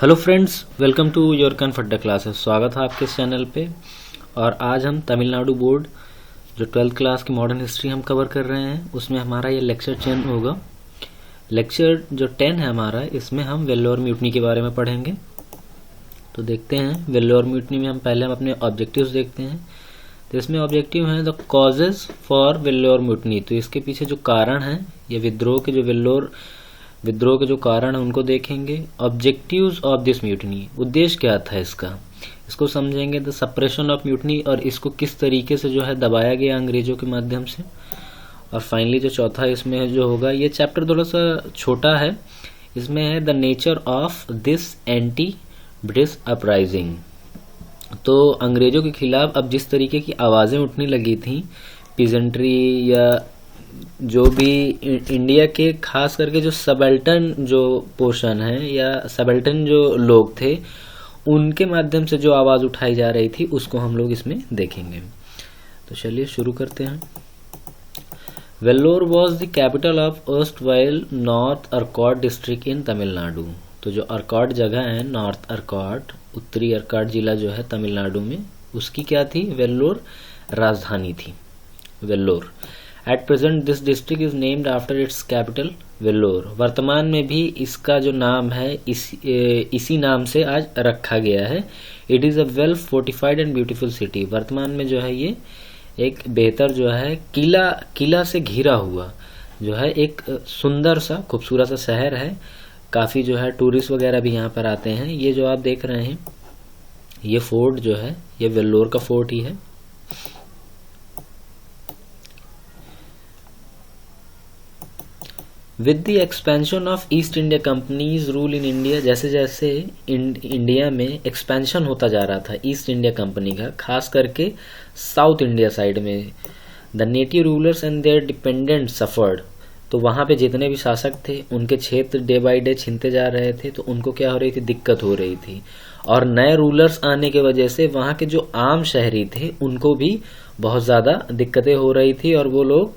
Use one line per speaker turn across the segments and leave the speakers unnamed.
Hello friends, welcome to your comfort classes. स्वागत है आपके इस चैनल पे। और आज हम तमिलनाडु बोर्ड जो 12th क्लास की मॉडर्न हिस्ट्री हम कवर कर रहे हैं, उसमें हमारा ये लेक्चर 10 होगा। लेक्चर जो 10 है हमारा, इसमें हम वेल्लोर म्यूटनी के बारे में पढ़ेंगे। तो देखते हैं वेल्लोर म्यूटनी में हम पहले अपने ऑब्जेक्टिव्स देखते हैं। तो इसमें ऑब्जेक्टिव हैं the causes for Vellore mutiny. तो इसके पीछे जो कारण हैं, ये विद्रोह के जो कारण है उनको देखेंगे। ऑब्जेक्टिव्स ऑफ दिस म्यूटनी, उद्देश्य क्या था इसको समझेंगे। द सप्रेशन ऑफ म्यूटनी, और इसको किस तरीके से जो है दबाया गया अंग्रेजों के माध्यम से। और फाइनली जो चौथा इसमें जो होगा, ये चैप्टर थोड़ा सा छोटा है, इसमें है the nature of this anti British uprising. तो अंग्रेजों के खिलाफ अब जिस तरीके की आवाज़ें उठने लगी थी, पीजेंट्री या जो भी इंडिया के खास करके जो सबल्टन जो पोर्शन है या सबल्टन जो लोग थे, उनके माध्यम से जो आवाज़ उठाई जा रही थी, उसको हम लोग इसमें देखेंगे। तो चलिए शुरू करते हैं। Vellore was the capital of erstwhile north अर्कॉट district in Tamil Nadu. तो जो अर्कॉट जगह है, नॉर्थ अर्कॉट, उत्तरी अर्कॉट जिला जो है तमिलनाडु में, उसकी क्या थी? वेल्लोर राजधानी थी, Vellore. At present this district is named after it's capital Vellore. वर्तमान में भी इसका जो नाम है इसी नाम से आज रखा गया है। It is a well fortified and beautiful city. वर्तमान में जो है ये एक बेहतर जो है किला से घिरा हुआ जो है एक सुंदर सा खूबसूरत सा शहर है। काफ़ी जो है टूरिस्ट वगैरह भी यहाँ पर आते हैं। ये जो आप देख रहे हैं, ये फोर्ट जो है, ये वेल्लोर का फोर्ट ही है। With the expansion of east India companies rule in India, जैसे जैसे इंडिया में एक्सपेंशन होता जा रहा था ईस्ट इंडिया कंपनी का, खास करके साउथ इंडिया साइड में, the native rulers and their dependent suffered. तो वहाँ पे जितने भी शासक थे, उनके क्षेत्र डे बाय डे छीनते जा रहे थे, तो उनको क्या हो रही थी? दिक्कत हो रही थी। और नए रूलर्स आने की वजह से वहाँ के जो आम शहरी थे, उनको भी बहुत ज़्यादा दिक्कतें हो रही थी और वो लोग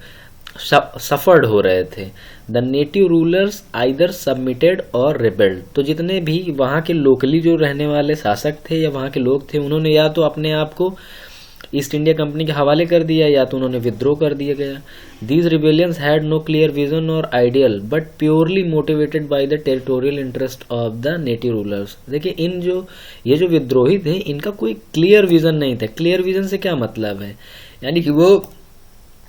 सफर्ड हो रहे थे। The native rulers either submitted और रिबेल्ड। तो जितने भी वहाँ के लोकली जो रहने वाले शासक थे या वहाँ के लोग थे, उन्होंने या तो अपने आप को ईस्ट इंडिया कंपनी के हवाले कर दिया, या तो उन्होंने विद्रोह कर दिया गया। These rebellions had no clear vision और ideal, but purely motivated by the territorial interest of the native rulers. देखिए, ये जो विद्रोही थे, इनका कोई क्लियर विजन नहीं था। क्लियर विजन से क्या मतलब है? यानी कि वो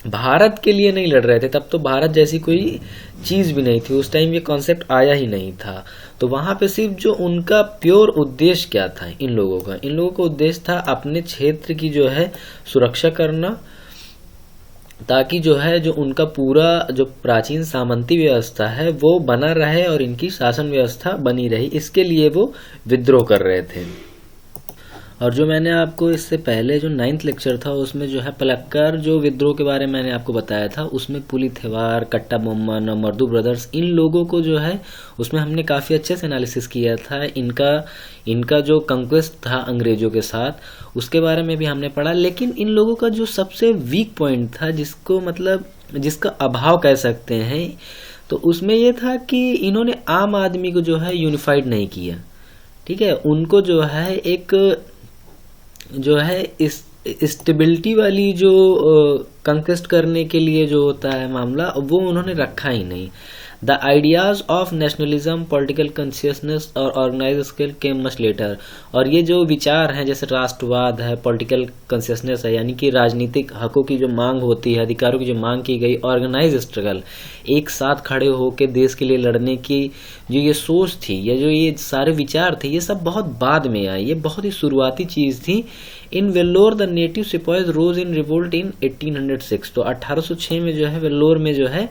भारत के लिए नहीं लड़ रहे थे। तब तो भारत जैसी कोई चीज भी नहीं थी, उस टाइम ये कॉन्सेप्ट आया ही नहीं था। तो वहां पे सिर्फ जो उनका प्योर उद्देश्य क्या था, इन लोगों का उद्देश्य था अपने क्षेत्र की जो है सुरक्षा करना, ताकि जो है जो उनका पूरा जो प्राचीन सामंती व्यवस्था है वो बना रहे और इनकी शासन व्यवस्था बनी रही। इसके लिए वो विद्रोह कर रहे थे। और जो मैंने आपको इससे पहले जो 9th लेक्चर था, उसमें जो है पलक्कर जो विद्रोह के बारे में मैंने आपको बताया था, उसमें पुलिथेवार, कट्टा बोम्मन और मर्दू ब्रदर्स, इन लोगों को जो है उसमें हमने काफ़ी अच्छे से एनालिसिस किया था। इनका जो कंक्वेस्ट था अंग्रेजों के साथ, उसके बारे में भी हमने पढ़ा। लेकिन इन लोगों का जो सबसे वीक पॉइंट था, जिसका अभाव कह सकते हैं, तो उसमें यह था कि इन्होंने आम आदमी को जो है यूनिफाइड नहीं किया। ठीक है, उनको जो है इस स्टेबिलिटी वाली जो कंक्वेस्ट करने के लिए जो होता है मामला, वो उन्होंने रखा ही नहीं। The ideas of nationalism, political consciousness और organise skill came much later. और ये जो विचार हैं, जैसे राष्ट्रवाद है, पॉलिटिकल कॉन्शियसनेस है, यानी कि राजनीतिक हकों की जो मांग होती है, अधिकारों की जो मांग की गई, ऑर्गेनाइज स्ट्रगल, एक साथ खड़े होकर देश के लिए लड़ने की जो ये सोच थी, या जो ये सारे विचार थे, ये सब बहुत बाद में आए। ये बहुत ही शुरुआती चीज़ थी। In Vellore the native sipahis rose in revolt in 1806। तो 1806 में जो है वेल्लोर में जो है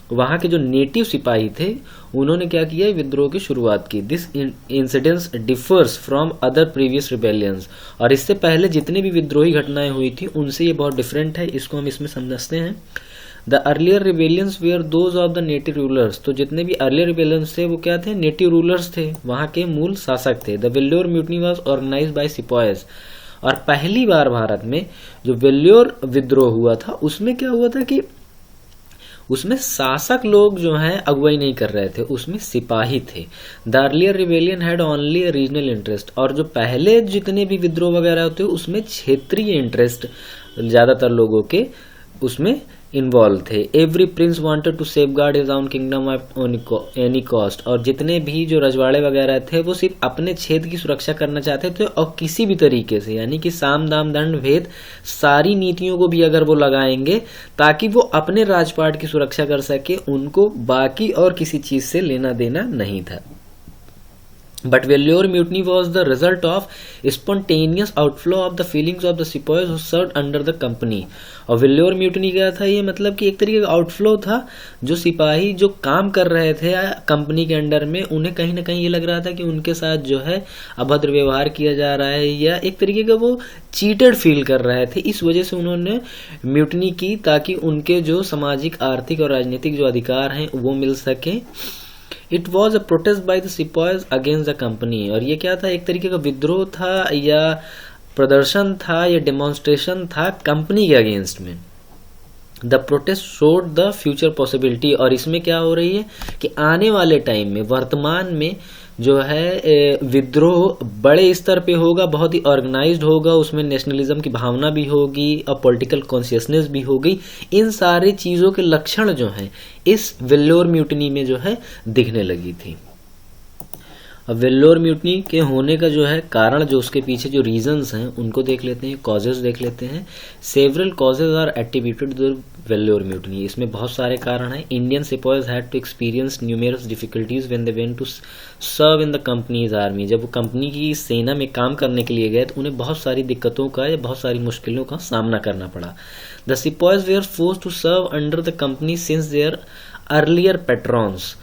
वहाँ के जो नेटिव सिपाही थे, उन्होंने क्या किया? विद्रोह की शुरुआत की। This incidence differs from other previous rebellions. और इससे पहले जितनी भी विद्रोही घटनाएं हुई थी, उनसे ये बहुत डिफरेंट है। इसको हम इसमें समझते हैं। The earlier rebellions were those of the native rulers. तो जितने भी अर्लियर रिबेलियंस थे, वो क्या थे? नेटिव रूलर्स थे, वहाँ के मूल शासक थे। The Vellore mutiny was organise by sipahis. और पहली बार भारत में जो वेल्लोर विद्रोह हुआ था, उसमें क्या हुआ था कि उसमें शासक लोग जो हैं अगुवाई नहीं कर रहे थे, उसमें सिपाही थे। The earlier rebellion had only a regional interest, और जो पहले जितने भी विद्रोह वगैरह होते उसमें क्षेत्रीय इंटरेस्ट ज़्यादातर लोगों के उसमें इन्वॉल्व थे। Every prince wanted to safeguard his own kingdom at any cost, और जितने भी जो रजवाड़े वगैरह थे वो सिर्फ अपने क्षेत्र की सुरक्षा करना चाहते थे, और किसी भी तरीके से, यानी कि साम दाम दंड भेद सारी नीतियों को भी अगर वो लगाएंगे ताकि वो अपने राजपाट की सुरक्षा कर सके, उनको बाकी और किसी चीज से लेना देना नहीं था। But Vellore mutiny was the result of spontaneous outflow of the feelings of the sepoys who served under the company। और Vellore mutiny क्या था, ये मतलब कि एक तरीके का आउटफ्लो था। जो सिपाही जो काम कर रहे थे कंपनी के अंडर में, उन्हें कहीं ना कहीं ये लग रहा था कि उनके साथ जो है अभद्र व्यवहार किया जा रहा है, या एक तरीके का वो चीटेड फील कर रहे थे। इस वजह से उन्होंने म्यूटनी की ताकि उनके जो सामाजिक, आर्थिक और राजनीतिक जो अधिकार हैं वो मिल सके। It was a protest by the sipahis against the company, और ये क्या था, एक तरीके का विद्रोह था या प्रदर्शन था या डेमोन्स्ट्रेशन था कंपनी के अगेंस्ट में। The protest showed the future possibility, और इसमें क्या हो रही है कि आने वाले टाइम में, वर्तमान में जो है विद्रोह बड़े स्तर पे होगा, बहुत ही ऑर्गेनाइज्ड होगा, उसमें नेशनलिज्म की भावना भी होगी और पॉलिटिकल कॉन्शियसनेस भी होगी। इन सारी चीज़ों के लक्षण जो हैं इस वेल्लोर म्यूटनी में जो है दिखने लगी थी। अब वेल्लोर म्यूटनी के होने का जो है कारण, जो उसके पीछे जो रीजंस हैं उनको देख लेते हैं, कॉजेज देख लेते हैं। Several causes are attributed to Vellore mutiny, इसमें बहुत सारे कारण हैं। Indian sipahis had to experience numerous difficulties when they went to serve in the company's army. जब वो कंपनी की सेना में काम करने के लिए गए तो उन्हें बहुत सारी दिक्कतों का या बहुत सारी मुश्किलों का सामना करना पड़ा। The sipahis were forced to serve under the company since their earlier patrons,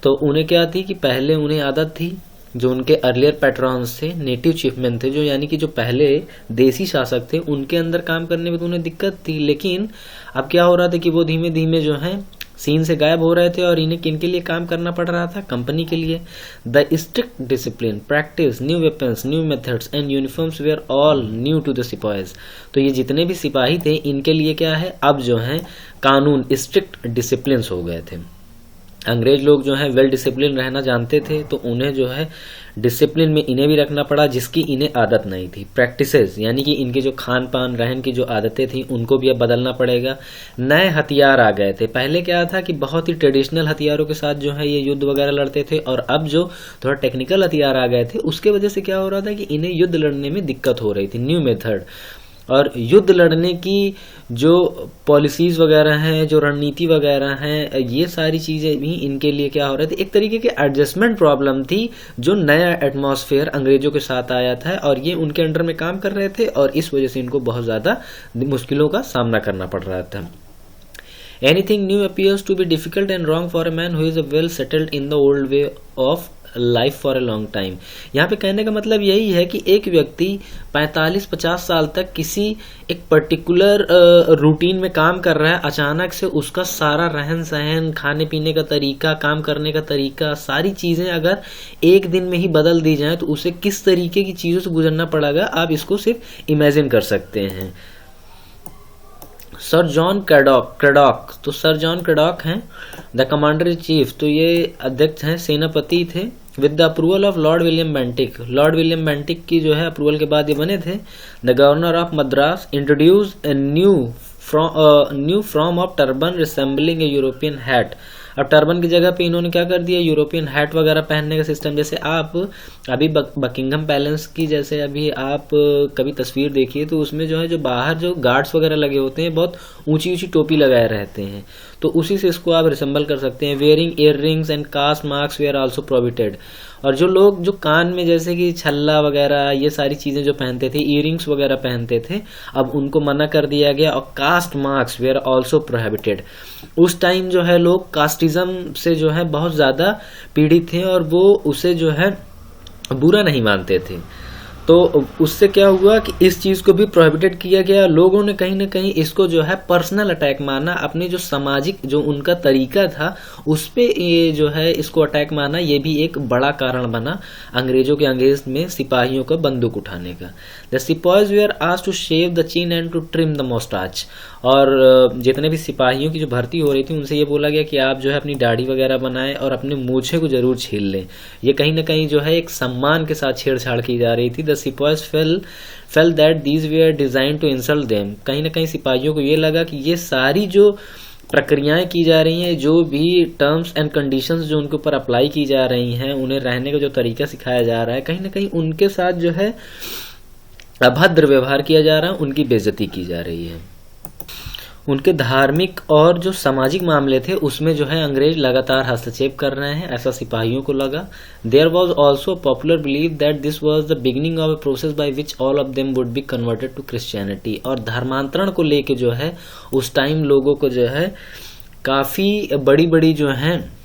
तो उन्हें क्या थी कि पहले उन्हें आदत थी, जो उनके अर्लियर पैट्रॉन्स थे, नेटिव चीफमैन थे, जो यानी कि जो पहले देसी शासक थे, उनके अंदर काम करने में तो उन्हें दिक्कत थी। लेकिन अब क्या हो रहा था कि वो धीमे धीमे जो है सीन से गायब हो रहे थे, और इन्हें किनके लिए काम करना पड़ रहा था, कंपनी के लिए। The strict discipline, practice, new weapons, new methods and uniforms were all new to the sipahis, तो ये जितने भी सिपाही थे इनके लिए क्या है, अब जो है कानून, स्ट्रिक्ट डिसिप्लिन हो गए थे। अंग्रेज लोग जो है वेल डिसिप्लिन रहना जानते थे, तो उन्हें जो है डिसिप्लिन में इन्हें भी रखना पड़ा जिसकी इन्हें आदत नहीं थी। प्रैक्टिसेस, यानी कि इनके जो खान पान रहन की जो आदतें थी उनको भी अब बदलना पड़ेगा। नए हथियार आ गए थे, पहले क्या था कि बहुत ही ट्रेडिशनल हथियारों के साथ जो है ये युद्ध वगैरह लड़ते थे, और अब जो थोड़ा टेक्निकल हथियार आ गए थे उसके वजह से क्या हो रहा था कि इन्हें युद्ध लड़ने में दिक्कत हो रही थी। न्यू मेथड, और युद्ध लड़ने की जो पॉलिसीज वगैरह हैं, जो रणनीति वगैरह हैं, ये सारी चीज़ें भी इनके लिए क्या हो रहे थे, एक तरीके की एडजस्टमेंट प्रॉब्लम थी। जो नया एटमॉस्फेयर अंग्रेजों के साथ आया था और ये उनके अंडर में काम कर रहे थे, और इस वजह से इनको बहुत ज़्यादा मुश्किलों का सामना करना पड़ रहा था। Anything new appears to be difficult and wrong for a man who is well settled in the old way of life for a long time. यहाँ पे कहने का मतलब यही है कि एक व्यक्ति 45-50 साल तक किसी एक पर्टिकुलर रूटीन में काम कर रहा है, अचानक से उसका सारा रहन सहन, खाने पीने का तरीका, काम करने का तरीका, सारी चीज़ें अगर एक दिन में ही बदल दी जाए तो उसे किस तरीके की चीज़ों से गुजरना पड़ेगा, आप इसको सिर्फ इमेजिन कर सकते हैं। सर जॉन क्रैडॉक, तो सर जॉन क्रैडॉक हैं द कमांडर इन चीफ, तो ये अध्यक्ष हैं, सेनापति थे। With the approval of Lord William Bentinck, Lord William Bentinck की जो है अप्रूवल के बाद ये बने थे। The governor of Madras introduce a new form of turban resembling a European hat. अब टर्बन की जगह पे इन्होंने क्या कर दिया, यूरोपियन हैट वगैरह पहनने का सिस्टम। जैसे आप अभी बकिंगम पैलेस की, जैसे अभी आप कभी तस्वीर देखिए तो उसमें जो है जो बाहर जो गार्ड्स वगैरह लगे होते हैं, बहुत ऊंची ऊंची टोपी लगाए रहते हैं, तो उसी से इसको आप रिसेंबल कर सकते हैं। Wearing earrings and caste marks were also prohibited, और जो लोग जो कान में जैसे कि छल्ला वगैरह ये सारी चीजें जो पहनते थे, ईयरिंग्स वगैरह पहनते थे, अब उनको मना कर दिया गया। और caste marks were also prohibited, उस टाइम जो है लोग कास्टिज्म से जो है बहुत ज्यादा पीड़ित थे और वो उसे जो है बुरा नहीं मानते थे। तो उससे क्या हुआ कि इस चीज़ को भी प्रोहिबिटेड किया गया। लोगों ने कहीं ना कहीं इसको जो है पर्सनल अटैक माना, अपने जो सामाजिक जो उनका तरीका था उस पे ये जो है इसको अटैक माना। ये भी एक बड़ा कारण बना अंग्रेजों के अगेंस्ट में सिपाहियों का बंदूक उठाने का। The sipahis were asked to shave the chin and to trim the moustache. और जितने भी सिपाहियों की जो भर्ती हो रही थी उनसे ये बोला गया कि आप जो है अपनी दाढ़ी वगैरह बनाएं और अपने मूछे को जरूर छील लें। ये कहीं ना कहीं जो है एक सम्मान के साथ छेड़छाड़ की जा रही थी। The sipahis felt that these were design to insult them. कहीं ना कहीं सिपाहियों को ये लगा कि ये सारी जो प्रक्रियाएं की जा रही हैं, जो भी टर्म्स एंड कंडीशंस जो उनके ऊपर अप्लाई की जा रही हैं, उन्हें रहने का जो तरीका सिखाया जा रहा है, कहीं ना कहीं उनके साथ जो है अभद्र व्यवहार किया जा रहा है, उनकी बेइज्जती की जा रही है। उनके धार्मिक और जो सामाजिक मामले थे उसमें जो है अंग्रेज लगातार हस्तक्षेप कर रहे हैं, ऐसा सिपाहियों को लगा। There was also popular believe that this was the beginning of a process by which all of them would be converted to Christianity. और धर्मांतरण को लेके जो है उस टाइम लोगों को जो है काफी बड़ी बड़ी जो है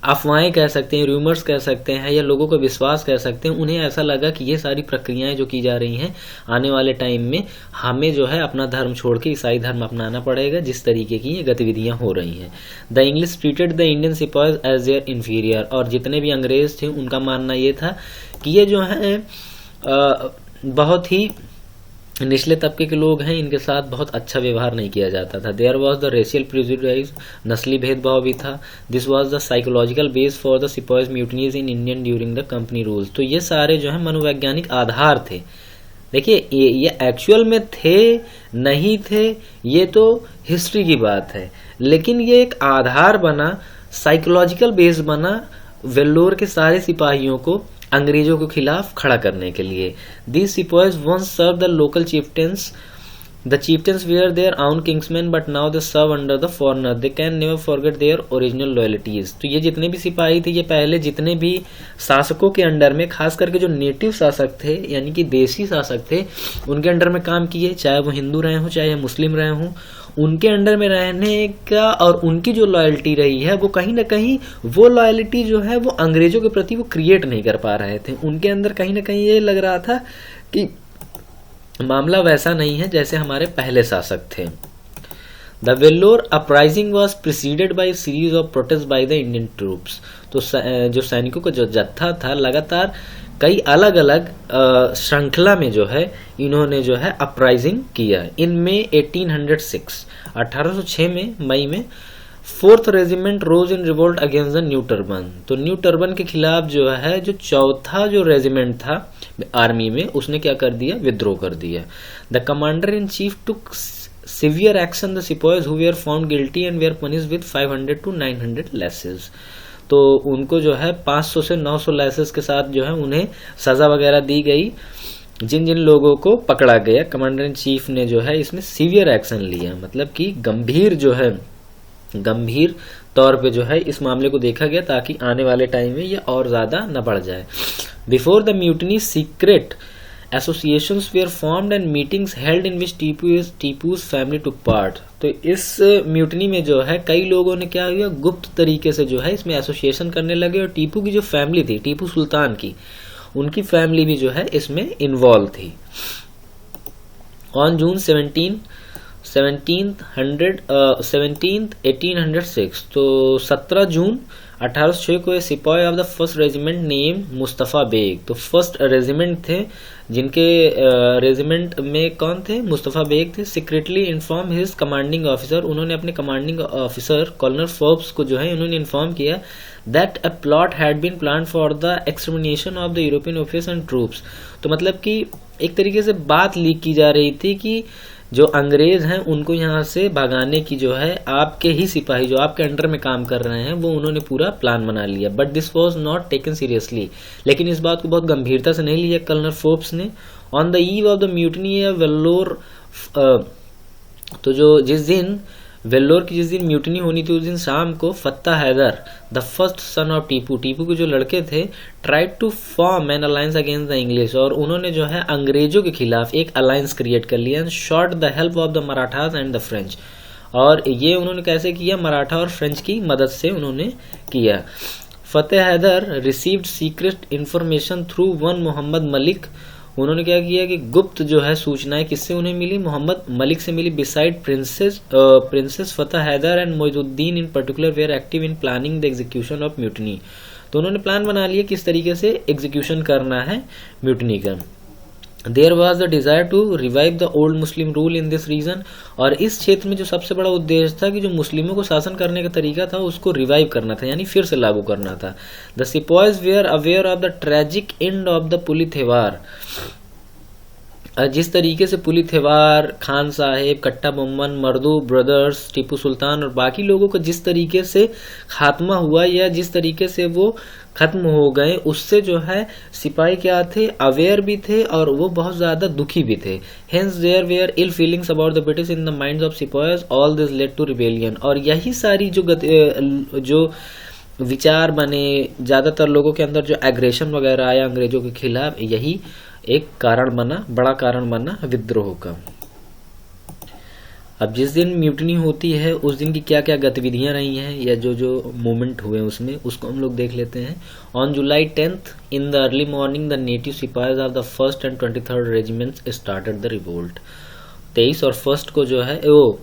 अफवाहें कह सकते हैं, रूमर्स कह सकते हैं, या लोगों का विश्वास कह सकते हैं। उन्हें ऐसा लगा कि ये सारी प्रक्रियाएं जो की जा रही हैं आने वाले टाइम में हमें जो है अपना धर्म छोड़ के ईसाई धर्म अपनाना पड़ेगा, जिस तरीके की ये गतिविधियां हो रही हैं। The English treated the Indian sipahis as their inferior. और जितने भी अंग्रेज थे उनका मानना ये था कि ये जो है बहुत ही निचले तबके के लोग हैं, इनके साथ बहुत अच्छा व्यवहार नहीं किया जाता था। There was the racial prejudice, नस्ली भेदभाव भी था। This was the psychological base for the sipahis mutinies in Indian during the company rules. तो ये सारे जो है मनोवैज्ञानिक आधार थे। देखिए ये एक्चुअल में थे नहीं थे ये तो हिस्ट्री की बात है, लेकिन ये एक आधार बना, साइकोलॉजिकल बेस बना वेल्लोर के सारे सिपाहियों को अंग्रेजों के खिलाफ खड़ा करने के लिए। These sepoys once served the local chieftains. The chieftains were their own kingsmen, but now they serve under the foreigner. They can never forget their original loyalties. तो ये जितने भी सिपाही थे ये पहले जितने भी शासकों के अंडर में, खास करके जो नेटिव शासक थे यानी कि देसी शासक थे, उनके अंडर में काम किए, चाहे वो हिंदू रहे हों चाहे मुस्लिम रहे हों, उनके अंडर में रहने का और उनकी जो लॉयल्टी रही है वो कहीं ना कहीं वो लॉयल्टी जो है वो अंग्रेजों के प्रति वो क्रिएट नहीं कर पा रहे थे। उनके अंदर कहीं ना कहीं ये लग रहा था कि मामला वैसा नहीं है जैसे हमारे पहले शासक थे। The Vellore uprising was preceded by series of protest by the Indian troops. तो जो सैनिकों का जो जत्था था लगातार कई अलग अलग श्रृंखला में जो है इन्होंने जो है अपराइजिंग किया। इनमें 1806 में मई में 4th regiment rose in revolt against the new turban. तो न्यू टर्बन के खिलाफ जो है जो चौथा जो रेजिमेंट था आर्मी में उसने क्या कर दिया, विद्रोह कर दिया। The commander in chief took severe action the sipahis who were found guilty and were punished with 500 to 900 lashes. तो उनको जो है 500 से 900 लेसेस के साथ जो है उन्हें सजा वगैरह दी गई। जिन जिन लोगों को पकड़ा गया कमांडर इन चीफ ने जो है इसमें सीवियर एक्शन लिया, मतलब कि गंभीर तौर पे जो है इस मामले को देखा गया ताकि आने वाले टाइम में ये और ज्यादा न बढ़ जाए। Before the mutiny secret associations were formed and meetings held in which Tipu's family took part. तो इस म्यूटनी में जो है कई लोगों ने क्या हुआ, गुप्त तरीके से जो है इसमें एसोसिएशन करने लगे और टीपू की जो फैमिली थी, टीपू सुल्तान की, उनकी फैमिली भी जो है इसमें इन्वॉल्व थी। ऑन जून 1806 तो 17 जून 1806 को ये सिपाही of the first regiment name Mustafa Baig. तो फर्स्ट रेजिमेंट थे जिनके रेजिमेंट में कौन थे, मुस्तफा बेग थे। Secretly inform his commanding officer, उन्होंने अपने कमांडिंग ऑफिसर कर्नल फोर्ब्स को जो है उन्होंने इन्फॉर्म किया that a plot had been plan for the extermination of the European officers and troops. तो मतलब कि एक तरीके से बात लीक की जा रही थी कि जो अंग्रेज हैं उनको यहाँ से भगाने की जो है आपके ही सिपाही जो आपके अंडर में काम कर रहे हैं वो उन्होंने पूरा प्लान बना लिया। But this was not taken seriously, लेकिन इस बात को बहुत गंभीरता से नहीं लिया कर्नल फोर्ब्स ने। On the eve of the mutiny Vellore, तो जो जिस दिन वेल्लोर की जिस दिन म्यूटनी होनी थी उस दिन शाम को Fateh Hyder the first son of Tipu के जो लड़के थे tried to form an alliance against the English, और उन्होंने जो है अंग्रेजों के खिलाफ एक अलायंस क्रिएट कर लिया and shot the help of the Marathas and the French. और ये उन्होंने कैसे किया, मराठा और फ्रेंच की मदद से उन्होंने किया। Fateh Haidar received secret information through one Mohammad Malik, उन्होंने क्या किया कि गुप्त जो है सूचनाएं किससे उन्हें मिली, मोहम्मद मलिक से मिली, beside princes Fateh Haidar and Moizuddin in particular were active in planning the execution of mutiny. तो उन्होंने प्लान बना लिया किस तरीके से एग्जीक्यूशन करना है म्यूटनी का। There was the desire to revive the old Muslim rule in this region, और इस क्षेत्र में जो सबसे बड़ा उद्देश्य था कि जो मुस्लिमों को शासन करने का तरीका था उसको रिवाइव करना था, यानी फिर से लागू करना था। The sepoys were aware of the tragic end of the Pulithevar, जिस तरीके से पुलिथेवार, खान साहेब, कट्टा बम्मन, मर्दू ब्रदर्स, टीपू सुल्तान और बाकी लोगों का जिस तरीके से खात्मा हुआ या जिस तरीके से वो खत्म हो गए, उससे जो है सिपाही क्या थे, अवेयर भी थे और वो बहुत ज्यादा दुखी भी थे। Hence there were ill feelings about the British in the minds of sipahis, all this led to rebellion. और यही सारी जो विचार बने, ज्यादातर लोगों के अंदर जो एग्रेशन वगैरह आया अंग्रेजों के खिलाफ, यही एक कारण बना, बड़ा कारण बना विद्रोह का। अब जिस दिन म्यूटनी होती है उस दिन की क्या क्या गतिविधियां रही हैं या जो जो मूवमेंट हुए उसमें, उसको हम लोग देख लेते हैं। On July 10th in the early morning the native sipahis of the 1st and 23rd regiments started the revolt. 23 और 1st को जो है वो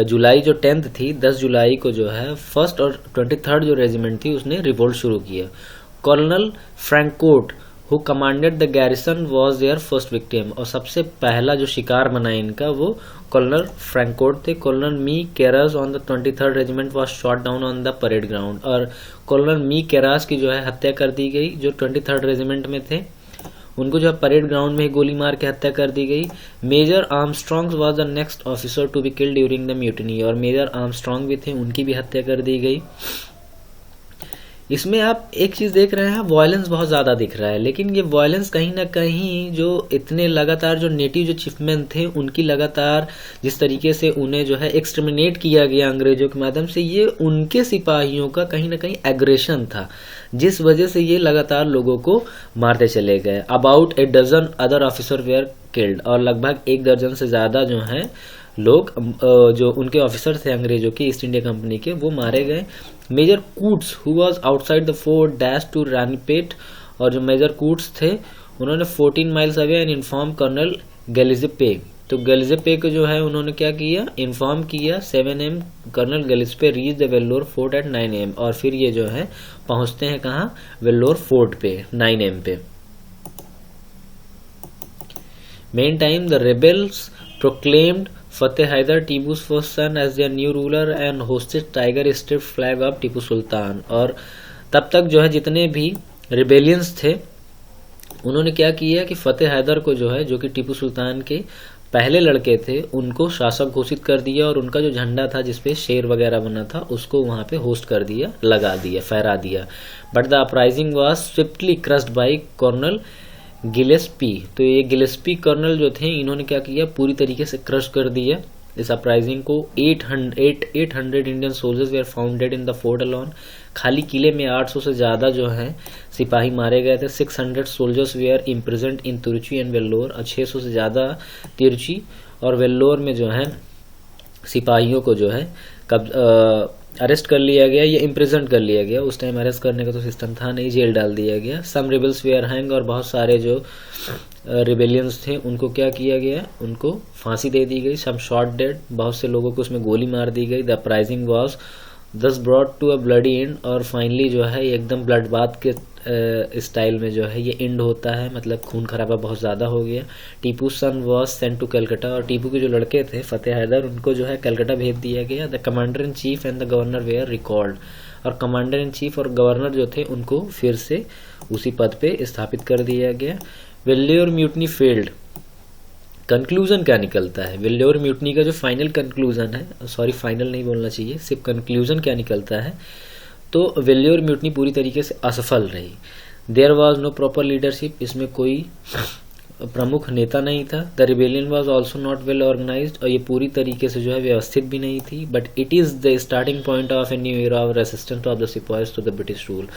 जुलाई जो 10th थी, 10 जुलाई को जो है 1st और 23rd जो रेजिमेंट थी उसने रिवोल्ट शुरू किया। Colonel Fancourt who commanded the garrison was their first victim, और सबसे पहला जो शिकार बना इनका वो कर्नल फ्रैंकोट थे। Colonel McKerras on the 23rd regiment was shot down on the parade ground, और कर्नल मी केरास की जो है हत्या कर दी गई, जो 23rd रेजिमेंट में थे। उनको जो है परेड ग्राउंड में गोली मार के हत्या कर दी गई। Major Armstrong was the next officer to be killed during the mutiny, और मेजर आर्मस्ट्रॉन्ग भी थे, उनकी भी हत्या कर दी गई। इसमें आप एक चीज देख रहे हैं, वायलेंस बहुत ज्यादा दिख रहा है, लेकिन ये वायलेंस कहीं ना कहीं जो इतने लगातार जो नेटिव जो चिफमैन थे उनकी लगातार जिस तरीके से उन्हें जो है एक्सटर्मिनेट किया गया अंग्रेजों के माध्यम से, ये उनके सिपाहियों का कहीं ना कहीं एग्रेशन था, जिस वजह से ये लगातार लोगों को मारते चले गए। About 12 other officer where killed, और लगभग 1 दर्जन से ज्यादा जो है लोग जो उनके ऑफिसर थे अंग्रेजों की ईस्ट इंडिया कंपनी के, वो मारे गए। Major Coates who was outside the fort dash to Ranipet, और जो मेजर कूट्स थे उन्होंने 14 miles away and inform Colonel Gillespie. तो गैलिस्पे को जो है उन्होंने क्या किया, इन्फॉर्म किया। 7 AM Colonel Gillespie reach the Vellore fort at 9 AM, और फिर ये जो है पहुंचते हैं कहाँ, वेल्लोर फोर्ट पे 9 AM पे। Meantime the rebels proclaimed Fateh Haidar, Tipu's first son, as their new ruler and hosted tiger striped flag of Tipu Sultan. और तब तक जो है जितने भी रिबेलियंस थे उन्होंने क्या किया कि फतेह हैदर को जो है, जो कि टीपू सुल्तान के पहले लड़के थे, उनको शासक घोषित कर दिया, और उनका जो झंडा था जिसपे शेर वगैरह बना था उसको वहां पे होस्ट कर दिया, लगा दिया, फहरा दिया। But the uprising was swiftly crushed by colonel Gillespie. तो ये गिलेस्पी कर्नल जो थे इन्होंने क्या किया, पूरी तरीके से क्रश कर दिया इस अपराइजिंग को। 800 Indian soldiers were found dead in the fort alone. खाली किले में 800 से ज्यादा जो है सिपाही मारे गए थे। 600 soldiers were imprisoned in Trichy and Vellore, और 600 से ज्यादा तिरुची और वेल्लोर में जो है सिपाहियों को जो है अरेस्ट कर लिया गया या इम्प्रिजेंट कर लिया गया। उस टाइम अरेस्ट करने का तो सिस्टम था नहीं, जेल डाल दिया गया। सम रिबल्स वेयर हैंग, और बहुत सारे जो रिबेलियंस थे उनको क्या किया गया, उनको फांसी दे दी गई। सम शॉट डेड, बहुत से लोगों को उसमें गोली मार दी गई। The uprising was thus brought to a bloody end, और फाइनली जो है एकदम ब्लड बाथ के स्टाइल में जो है ये एंड होता है, मतलब खून खराबा बहुत ज़्यादा हो गया। टीपू सन वॉज सेंट टू कलकत्ता, और टीपू के जो लड़के थे फतेह हैदर उनको जो है कलकत्ता भेज दिया गया। The commander in chief and the governor were recalled, और कमांडर इन चीफ और गवर्नर जो थे उनको फिर से उसी पद पे स्थापित कर दिया गया। वेल्लोर म्यूटनी फेल्ड, कंक्लूजन क्या निकलता है, वेल्लोर म्यूटनी का जो फाइनल कंक्लूजन है, सॉरी फाइनल नहीं बोलना चाहिए, सिर्फ कंक्लूजन क्या निकलता है, तो वेल्लोर म्यूटनी पूरी तरीके से असफल रही। There was no proper leadership, इसमें कोई प्रमुख नेता नहीं था। The rebellion was also not well organised, और ये पूरी तरीके से जो है व्यवस्थित भी नहीं थी। But it is the starting point of a new era of resistance of the sipahis to the British rule.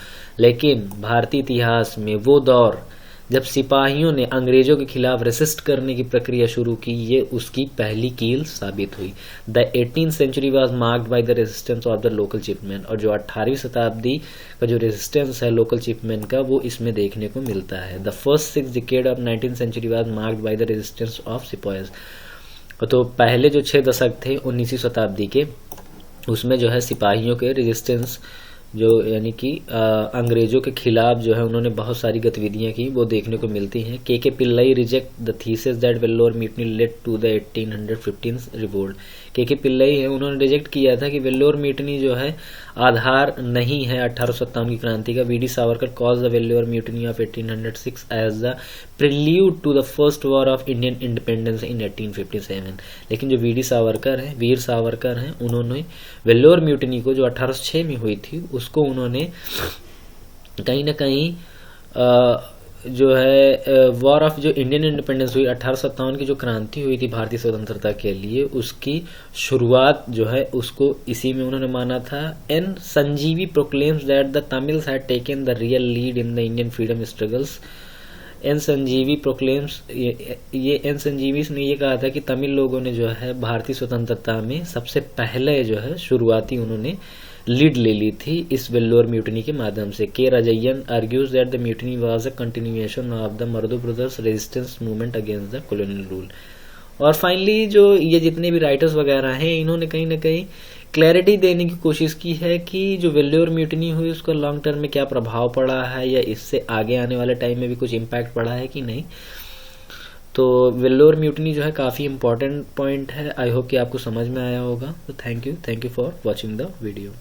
लेकिन भारतीय इतिहास में वो दौर जब सिपाहियों ने अंग्रेजों के खिलाफ रेसिस्ट करने की प्रक्रिया शुरू की, ये उसकी पहली कील साबित हुई। The 18th century was marked by the resistance of the local chiefmen, और जो 18वीं शताब्दी का जो रेजिस्टेंस है लोकल चिपमैन का, वो इसमें देखने को मिलता है। The first 6 decade of 19th century was marked by the resistance of sipahis, तो पहले जो 6 दशक थे 19वीं शताब्दी के, उसमें जो है सिपाहियों के रेजिस्टेंस, जो यानी कि अंग्रेजों के खिलाफ जो है उन्होंने बहुत सारी गतिविधियां की, वो देखने को मिलती हैं। K Pillai reject the thesis that Vellore mutiny led to the 1815 revolt. K Pillai है, उन्होंने रिजेक्ट किया था कि वेल्लोर म्यूटनी जो है आधार नहीं है 1857 की क्रांति का। VD Savarkar calls the Vellore mutiny of 1806 as the prelude to the first war of Indian independence in 1857। लेकिन जो वीडी सावरकर हैं, वीर सावरकर हैं, उन्होंने वेल्लोर म्यूटनी को जो 1806 में हुई थी, उसको उन्होंने कहीं ना कहीं जो है वॉर ऑफ जो इंडियन इंडिपेंडेंस हुई 1857 की जो क्रांति हुई थी भारतीय स्वतंत्रता के लिए, उसकी शुरुआत जो है उसको इसी में उन्होंने माना था। N Sanjeevi proclaims that the Tamils had taken the real lead in the Indian freedom struggles. N Sanjeevi proclaims, ये एन संजीवी ने ये कहा था कि तमिल लोगों ने जो है भारतीय स्वतंत्रता में सबसे पहले जो है शुरुआती उन्होंने लीड ले ली थी इस वेल्लोर म्यूटनी के माध्यम से। K Rajayyan argues that the mutiny was a continuation of the Marudhu brothers resistance movement against the colonial rule. और फाइनली जो ये जितने भी राइटर्स वगैरह हैं, इन्होंने कहीं ना कहीं क्लैरिटी देने की कोशिश की है कि जो वेल्लोर म्यूटनी हुई उसका लॉन्ग टर्म में क्या प्रभाव पड़ा है, या इससे आगे आने वाले टाइम में भी कुछ इम्पैक्ट पड़ा है कि नहीं। तो वेल्लोर म्यूटनी जो है काफ़ी इंपॉर्टेंट पॉइंट है। आई होप कि आपको समझ में आया होगा। तो thank you for watching the video.